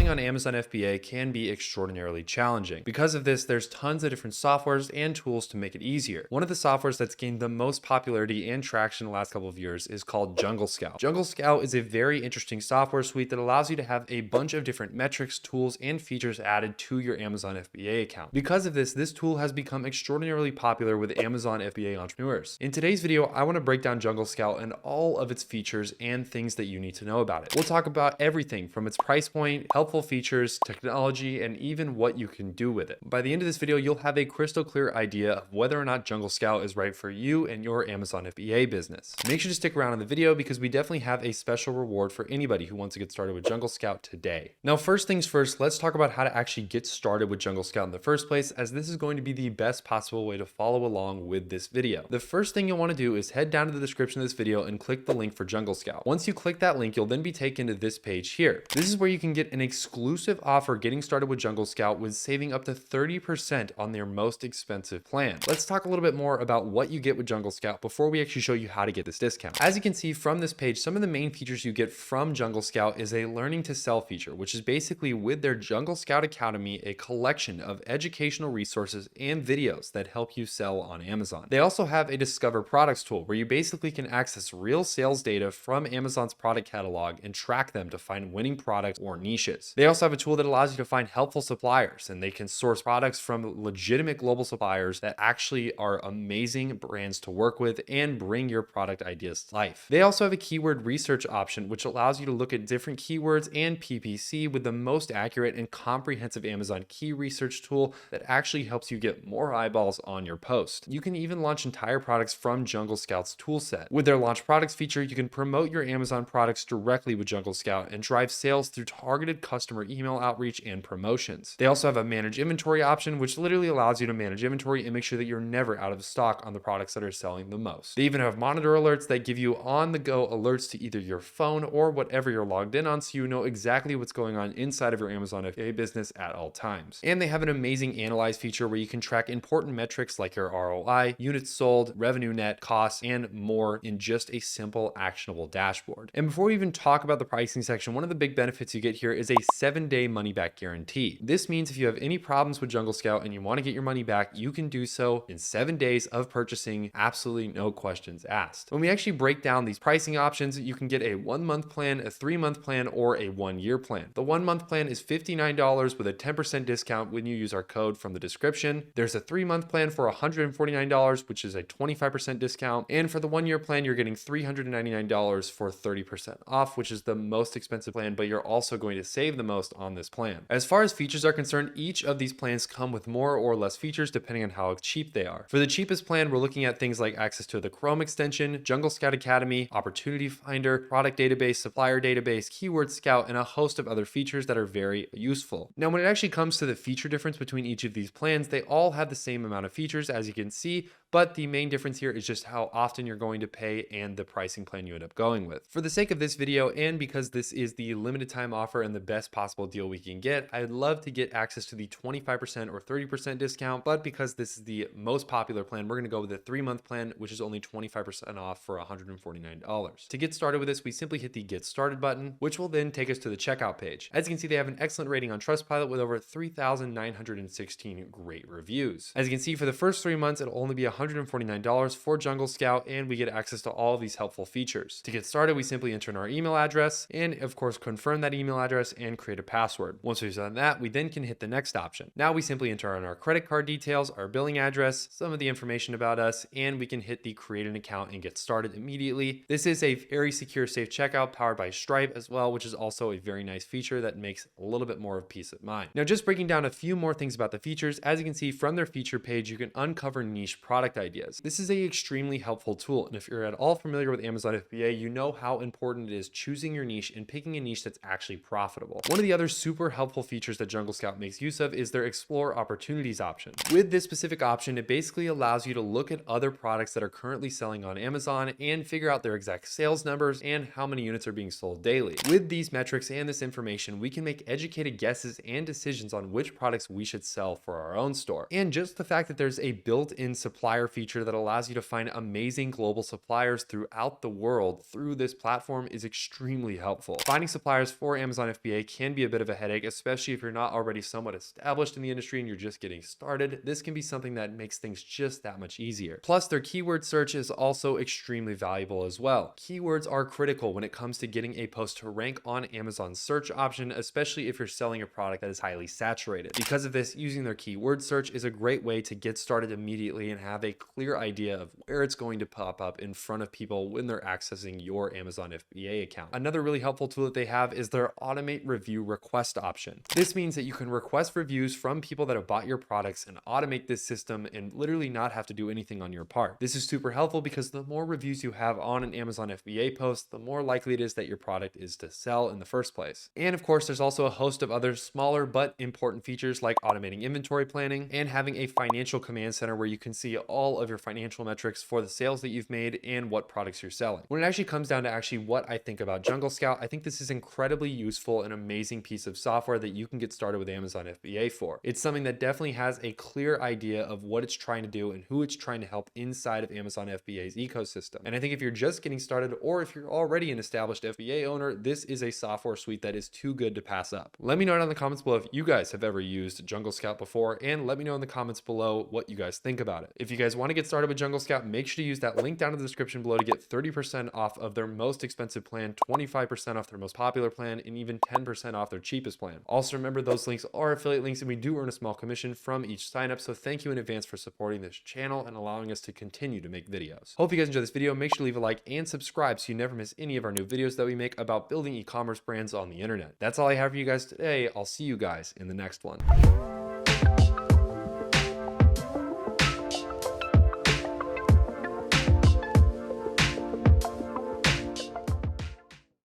Selling on Amazon FBA can be extraordinarily challenging. Because of this, there's tons of different softwares and tools to make it easier. One of the softwares that's gained the most popularity and traction in the last couple of years is called JungleScout. JungleScout is a very interesting software suite that allows you to have a bunch of different metrics, tools, and features added to your Amazon FBA account. Because of this tool has become extraordinarily popular with Amazon FBA entrepreneurs. In today's video, I want to break down JungleScout and all of its features and things that you need to know about it. We'll talk about everything from its price point, helpful features, technology, and even what you can do with it. By the end of this video, you'll have a crystal clear idea of whether or not JungleScout is right for you and your Amazon FBA business. Make sure to stick around in the video because we definitely have a special reward for anybody who wants to get started with JungleScout today. Now, first things first, let's talk about how to actually get started with JungleScout in the first place, as this is going to be the best possible way to follow along with this video. The first thing you'll want to do is head down to the description of this video and click the link for JungleScout. Once you click that link, you'll then be taken to this page here. This is where you can get an exclusive offer getting started with JungleScout with saving up to 30% on their most expensive plan. Let's talk a little bit more about what you get with JungleScout before we actually show you how to get this discount. As you can see from this page, some of the main features you get from JungleScout is a learning to sell feature, which is basically with their JungleScout Academy, a collection of educational resources and videos that help you sell on Amazon. They also have a discover products tool where you basically can access real sales data from Amazon's product catalog and track them to find winning products or niches. They also have a tool that allows you to find helpful suppliers, and they can source products from legitimate global suppliers that actually are amazing brands to work with and bring your product ideas to life. They also have a keyword research option, which allows you to look at different keywords and PPC with the most accurate and comprehensive Amazon key research tool that actually helps you get more eyeballs on your post. You can even launch entire products from JungleScout's toolset. With their launch products feature, you can promote your Amazon products directly with JungleScout and drive sales through targeted customer email outreach and promotions. They also have a manage inventory option, which literally allows you to manage inventory and make sure that you're never out of stock on the products that are selling the most. They even have monitor alerts that give you on-the-go alerts to either your phone or whatever you're logged in on, so you know exactly what's going on inside of your Amazon FBA business at all times. And they have an amazing analyze feature where you can track important metrics like your ROI, units sold, revenue net, costs, and more in just a simple actionable dashboard. And before we even talk about the pricing section, one of the big benefits you get here is a 7-day money-back guarantee. This means if you have any problems with JungleScout and you want to get your money back, you can do so in 7 days of purchasing, absolutely no questions asked. When we actually break down these pricing options, you can get a 1-month plan, a 3-month plan, or a 1-year plan. The 1-month plan is $59 with a 10% discount when you use our code from the description. There's a 3-month plan for $149, which is a 25% discount. And for the 1-year plan, you're getting $399 for 30% off, which is the most expensive plan, but you're also going to save the most on this plan. As far as features are concerned, each of these plans come with more or less features depending on how cheap they are. For the cheapest plan, we're looking at things like access to the Chrome extension, JungleScout Academy, Opportunity Finder, Product Database, Supplier Database, Keyword Scout, and a host of other features that are very useful. Now, when it actually comes to the feature difference between each of these plans, they all have the same amount of features, as you can see, but the main difference here is just how often you're going to pay and the pricing plan you end up going with. For the sake of this video, and because this is the limited time offer and the best possible deal we can get, I'd love to get access to the 25% or 30% discount, but because this is the most popular plan, we're going to go with the 3-month plan, which is only 25% off for $149. To get started with this, we simply hit the Get Started button, which will then take us to the checkout page. As you can see, they have an excellent rating on Trustpilot with over 3,916 great reviews. As you can see, for the first 3 months, it'll only be $149 for JungleScout, and we get access to all of these helpful features. To get started, we simply enter in our email address and of course confirm that email address and create a password. Once we've done that, we then can hit the next option. Now we simply enter in our credit card details, our billing address, some of the information about us, and we can hit the create an account and get started immediately. This is a very secure, safe checkout powered by Stripe as well, which is also a very nice feature that makes a little bit more of peace of mind. Now, just breaking down a few more things about the features, as you can see from their feature page, you can uncover niche product ideas. This is a extremely helpful tool, and if you're at all familiar with Amazon FBA, you know how important it is choosing your niche and picking a niche that's actually profitable. One of the other super helpful features that JungleScout makes use of is their Explore Opportunities option. With this specific option, it basically allows you to look at other products that are currently selling on Amazon and figure out their exact sales numbers and how many units are being sold daily. With these metrics and this information, we can make educated guesses and decisions on which products we should sell for our own store. And just the fact that there's a built-in supplier feature that allows you to find amazing global suppliers throughout the world through this platform is extremely helpful. Finding suppliers for Amazon FBA can be a bit of a headache, especially if you're not already somewhat established in the industry and you're just getting started. This can be something that makes things just that much easier. Plus, their keyword search is also extremely valuable as well. Keywords are critical when it comes to getting a post to rank on Amazon's search option, especially if you're selling a product that is highly saturated. Because of this, using their keyword search is a great way to get started immediately and have a clear idea of where it's going to pop up in front of people when they're accessing your Amazon FBA account. Another really helpful tool that they have is their automate review request option. This means that you can request reviews from people that have bought your products and automate this system and literally not have to do anything on your part. This is super helpful because the more reviews you have on an Amazon FBA post, the more likely it is that your product is to sell in the first place. And of course, there's also a host of other smaller but important features like automating inventory planning and having a financial command center where you can see all of your financial metrics for the sales that you've made and what products you're selling. When it actually comes down to what I think about JungleScout, I think this is incredibly useful and amazing piece of software that you can get started with Amazon FBA for. It's something that definitely has a clear idea of what it's trying to do and who it's trying to help inside of Amazon FBA's ecosystem. And I think if you're just getting started or if you're already an established FBA owner, this is a software suite that is too good to pass up. Let me know down in the comments below if you guys have ever used JungleScout before, and let me know in the comments below what you guys think about it. If you guys want to get started with JungleScout, make sure to use that link down in the description below to get 30% off of their most expensive plan, 25% off their most popular plan, and even 10% off their cheapest plan. Also remember, those links are affiliate links and we do earn a small commission from each sign up, so thank you in advance for supporting this channel and allowing us to continue to make videos. Hope you guys enjoyed this video. Make sure to leave a like and subscribe so you never miss any of our new videos that we make about building e-commerce brands on the internet. That's all I have for you guys today. I'll see you guys in the next one.